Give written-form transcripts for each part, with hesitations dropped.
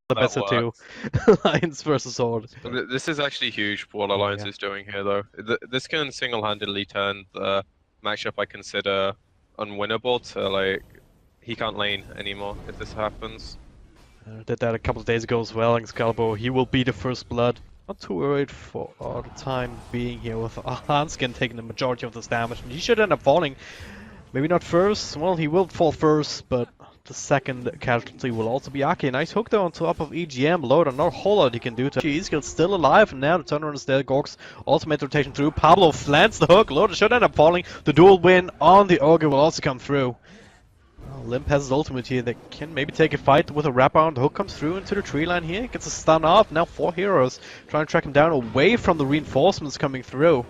the best of two. Alliance versus Horde. This is actually huge for what Alliance is doing here, though. This can single-handedly turn the matchup I consider unwinnable to, like, he can't lane anymore if this happens. Did that a couple of days ago as well. Excalibur, he will be the first blood. Not too worried for the time being here with Hanskin taking the majority of this damage. And he should end up falling. Maybe not first. Well, he will fall first, but the second casualty will also be Aki. Nice hook though on top of EGM. Loader, not a whole lot he can do to He's still alive, and now the turnaround is there. Gork's ultimate rotation through. Pablo flants the hook. Loader should end up falling. The dual win on the Ogre will also come through. Limp has his ultimate here that can maybe take a fight with a wraparound. The hook comes through into the tree line here. Gets a stun off. Now 4 heroes trying to track him down away from the reinforcements coming through.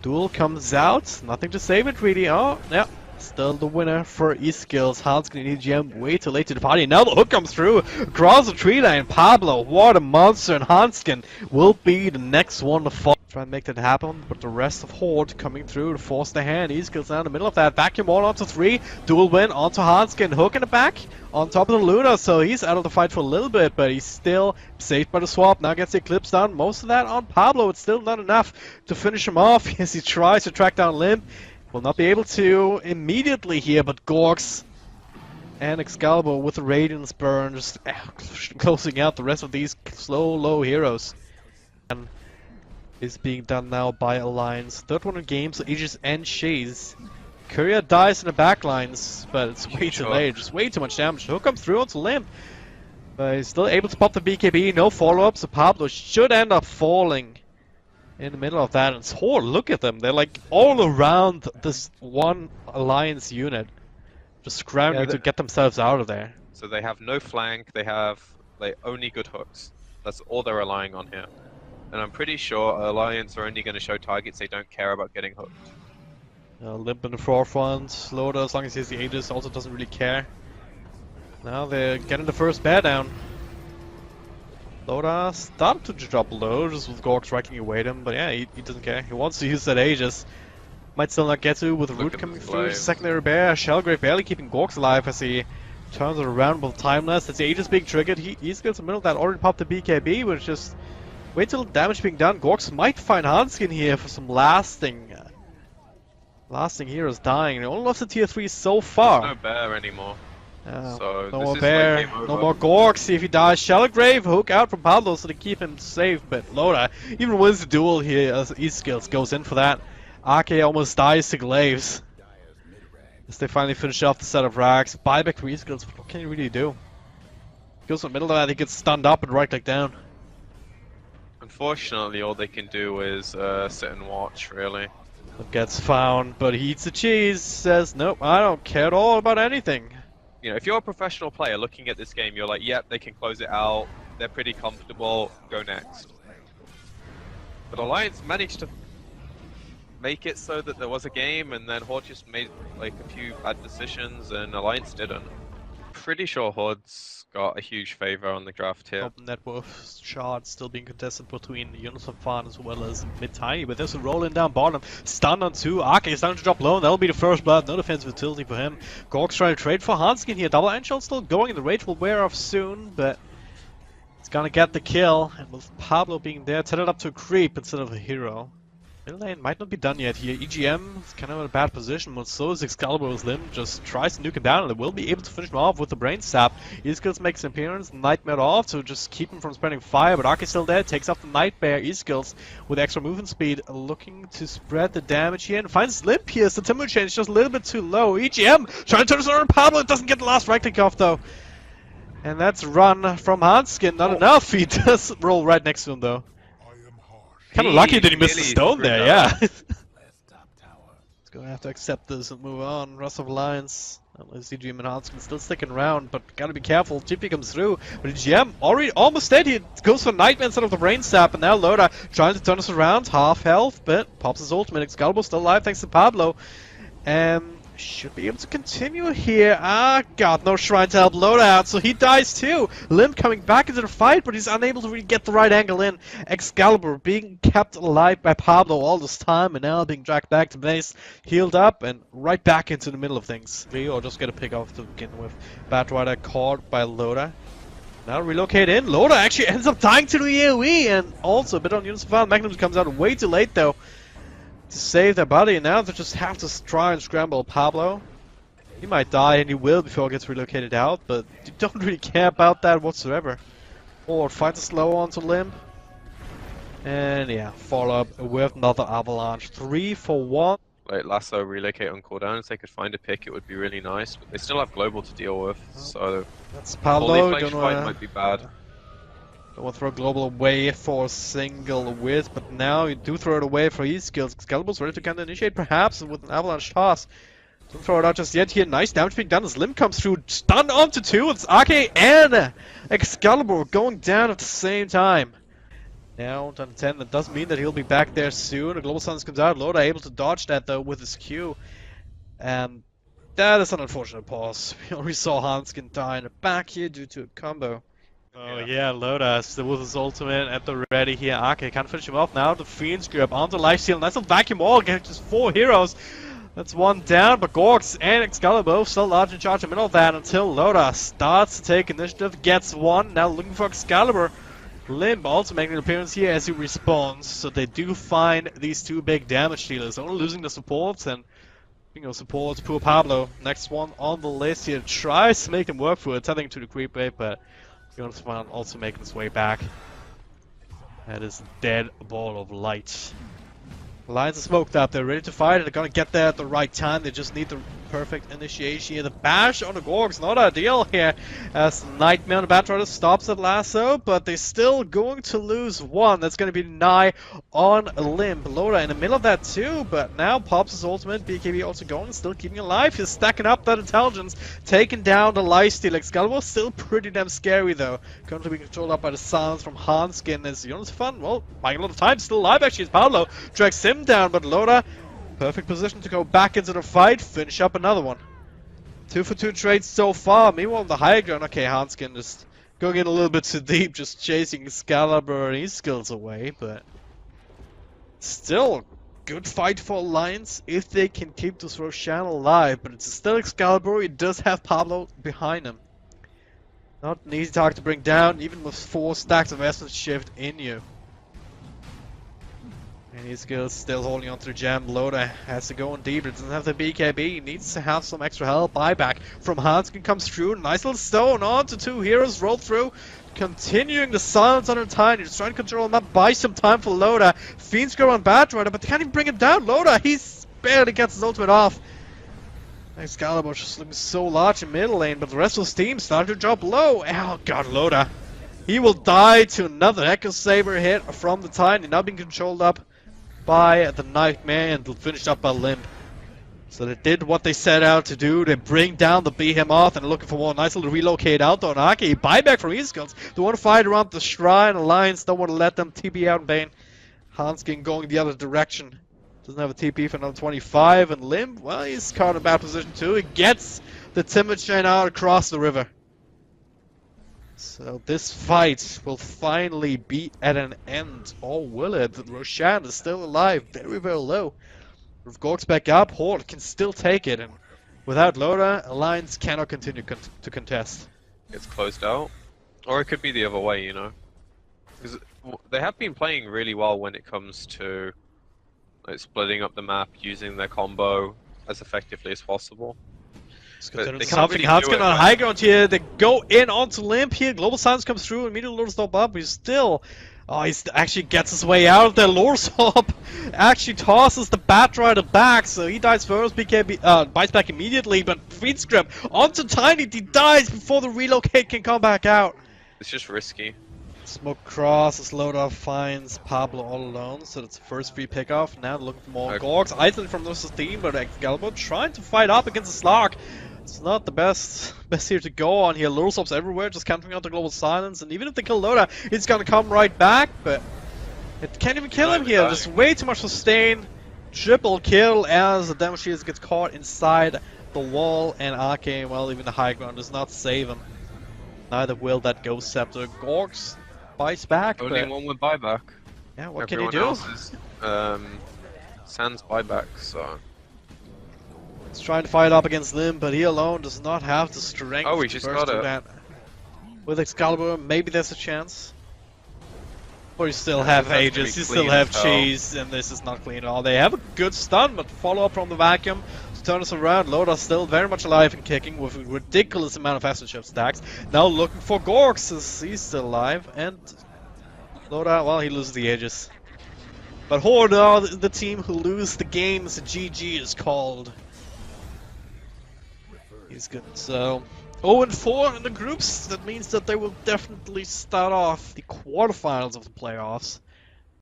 Duel comes out. Nothing to save it really. Oh, yeah. Still the winner for E-Skills. Hanskin and EGM way too late to the party. Now the hook comes through across the tree line. Pablo, what a monster. And Hanskin will be the next one to fall. Try and make that happen, but the rest of Horde coming through to force the hand. E-Skills now in the middle of that. Vacuum wall onto 3. Dual win onto Hanskin. Hook in the back on top of the Luna. So he's out of the fight for a little bit, but he's still saved by the swap. Now gets the Eclipse down. Most of that on Pablo. It's still not enough to finish him off as he tries to track down Limp. Will not be able to immediately here, but Gorks and Excalibur with the Radiance Burn just closing out the rest of these slow, low heroes. And is being done now by Alliance. Third one in game, so Aegis and Shaze. Courier dies in the backlines, but it's way too late. Just way too much damage. Hook comes through onto Limp. But he's still able to pop the BKB. No follow-up, so Pablo should end up falling in the middle of that. And Horde, look at them. They're like all around this one Alliance unit. Just scrambling to get themselves out of there. So they have no flank, they have only good hooks. That's all they're relying on here. And I'm pretty sure Alliance are only going to show targets they don't care about getting hooked. Limp in the forefront. Loader, as long as he has the Aegis, also doesn't really care. Now they're getting the first bear down. Loda started to drop low, just with Gork striking away him, but yeah, he doesn't care. He wants to use that Aegis. Might still not get to with the root coming through. Secondary bear, Shellgrave barely keeping Gorks alive as he turns it around with Timeless. That's the Aegis being triggered. He's got the middle of that, already popped the BKB, but it's just wait till damage being done. Gorks might find Hanskin here for some lasting heroes dying. He only lost the tier 3 so far. There's no bear anymore. So no more bear, no more Gork. See if he dies. Shellgrave, hook out from Pablo so to keep him safe, but Loda even wins the duel here as E-Skills goes in for that. Ake almost dies to Glaives as they finally finish off the set of racks. Buyback for E-Skills, what can he really do? He goes in the middle of that, he gets stunned up and right click down. Unfortunately, all they can do is sit and watch, really. Gets found, but he eats the cheese, says, nope, I don't care at all about anything. You know, if you're a professional player looking at this game, you're like, yep, they can close it out, they're pretty comfortable, go next. But Alliance managed to make it so that there was a game, and then Horde just made like a few bad decisions, and Alliance didn't. Pretty sure Horde's got a huge favor on the draft here. Open net worth shard still being contested between Unisom Fan as well as Mid-Tiny, but there's a rolling down bottom. Stun on 2, Ake is starting to drop low, and that'll be the first blood. No defensive utility for him. Gork's trying to trade for Hanskin here. Double end shot still going, the rage will wear off soon, but it's gonna get the kill. And with Pablo being there, set it up to a creep instead of a hero. Middle lane might not be done yet here. EGM is kind of in a bad position, but so is Excalibur as Lim just tries to nuke him down, and they will be able to finish him off with the Brain Sap. E-Skills makes an appearance, Nightmare off to just keep him from spreading fire, but Ark is still there, takes off the Nightmare. E-Skills with extra movement speed, looking to spread the damage here, and finds Limp here. So Timber Chain is just a little bit too low. EGM trying to turn this around. Pablo doesn't get the last right click off though. And that's run from Hanskin, not enough. He does roll right next to him though. Kind of lucky that he missed the stone there, yeah. He's gonna have to accept this and move on. Rest of Alliance, CGM and Hanskin still sticking around, but gotta be careful. GP comes through, but GM already almost dead. He goes for Nightmare instead of the Brain Sap, and now Loda trying to turn us around. Half health, but pops his ultimate. Excalibur still alive thanks to Pablo. And should be able to continue here. Ah, God, no shrine to help Loda out, so he dies too. Limp coming back into the fight, but he's unable to really get the right angle in. Excalibur being kept alive by Pablo all this time, and now being dragged back to base, healed up, and right back into the middle of things. Or just get a pick off to begin with. Batrider caught by Loda. Now relocate in. Loda actually ends up dying to the AoE, and also a bit on Unisifan. Magnum comes out way too late though to save their body, and now they just have to try and scramble Pablo. He might die, and he will before he gets relocated out, but you don't really care about that whatsoever. Horde finds a slow onto Limb. And yeah, follow up with another avalanche. 3 for 1. Like Lasso relocate on cooldown. If they could find a pick, it would be really nice. But they still have global to deal with, so That's fully Pablo. flanked fight might be bad. Don't want to throw global away for a single whiz, but now you do throw it away for his skills. Excalibur's ready to counter initiate, perhaps with an avalanche toss. Don't throw it out just yet here. Nice damage being done as Limb comes through. Stun onto 2. It's Arke and Excalibur going down at the same time. Now, on 10, that does mean that he'll be back there soon. A Global Silence comes out. Loda able to dodge that though with his Q. And that is an unfortunate pause. We already saw Hanskin die in the back here due to a combo. Oh yeah, Loda still with his ultimate at the ready here. Arke can't finish him off now. The Fiend's grip onto lifesteal. Nice little vacuum wall. Get just 4 heroes. That's 1 down, but Gorks and Excalibur still large in charge in the middle of that until Loda starts to take initiative. Gets 1. Now looking for Excalibur. Limb also making an appearance here as he responds, so they do find these 2 big damage dealers. Only losing the supports, and supports, poor Pablo. Next one on the list here tries to make him work for it, attempting to the creep wave, but Jonas also making his way back. That is a dead ball of light. Lions are smoked up, they're ready to fight, and they're gonna get there at the right time. They just need the perfect initiation here. The bash on the Gorgs, not ideal here, as Nightmare on the Batrider stops at Lasso, but they're still going to lose 1. That's gonna be Nye on Limb. Loda in the middle of that too, but now pops his ultimate. BKB also going, still keeping alive. He's stacking up that intelligence, taking down the lifesteal. Excalibur still pretty damn scary though. Currently being controlled up by the silence from Hanskin. As Jonas fun, well, buying a lot of time, still alive actually. As Pablo drags him down, but Loda, perfect position to go back into the fight, finish up another one. 2 for 2 trades so far. Meanwhile on the high ground, okay, Hanskin just going in a little bit too deep, just chasing Excalibur and his skills away, but still good fight for Alliance if they can keep this Roshan alive, but it's still Excalibur. He does have Pablo behind him. Not an easy target to bring down, even with 4 stacks of Essence Shift in you. And his skills still holding on to the gem. Loda has to go in deeper. Doesn't have the BKB. He needs to have some extra help. Buyback from Hanskin comes through. Nice little stone on to 2 heroes. Roll through. Continuing the silence on her time. He's trying to control him up. Buy some time for Loda. Fiends go on Batrider, but they can't even bring him down. Loda, he barely gets his ultimate off. Excalibur just looking so large in middle lane, but the rest of his team starting to drop low. Oh god, Loda. He will die to another Echo Saber hit from the Tiny. Now being controlled up by the Nightmare and finished up by Limb. So they did what they set out to do. They bring down the Behemoth and looking for more. Nice little relocate out on Aki. Buyback from his skills. They want to fight around the Shrine. Alliance don't want to let them TP out in vain. Hanskin going the other direction. Doesn't have a TP for another 25. And Limb, well, he's caught in a bad position too. He gets the Timid Chain out across the river. So this fight will finally be at an end, or will it? Roshan is still alive, very, very low. With Gorks back up, Horde can still take it, and without Loda, Alliance cannot continue to contest. It's closed out. Or it could be the other way, Because they have been playing really well when it comes to splitting up the map, using their combo as effectively as possible. Hanskin on high ground here. They go in onto Limb here. Global Silence comes through. Immediately Lord stop up. He's still. Oh, he actually gets his way out of there. Lord stop actually tosses the Batrider back, so he dies first. BKB bites back immediately, but Fiend's grip onto Tiny. He dies before the relocate can come back out. It's just risky. Smoke cross as Loda finds Pablo all alone, so that's the first free pickoff. Now looking for more Gorks. Isolated from this team, but Excalibur trying to fight up against the Slark. It's not the best here to go on here. Lure stops everywhere, just countering out the Global Silence, and even if they kill Loda, it's gonna come right back, but it can't even kill him here. Just way too much sustain. Triple kill as the damage shield gets caught inside the wall, and Arcane, well, even the high ground does not save him. Neither will that Ghost Scepter. Gorks bites back. Only one with buyback. Yeah, what can he do? Else is, sans buyback, so. He's trying to fight up against Limb, but he alone does not have the strength he to just burst got through it. that. With Excalibur, maybe there's a chance. Or you still Yeah, have this has to be Aegis, you still clean have as hell. Cheese, and this is not clean at all. They have a good stun, but follow up from the vacuum to turn us around. Loda's still very much alive and kicking with a ridiculous amount of Astral Chip stacks. Now looking for Gorks, as he's still alive, and Loda, well, he loses the Aegis. But Horde are the team who lose the games. GG is called. He's good. So 0-4 in the groups. That means that they will definitely start off the quarterfinals of the playoffs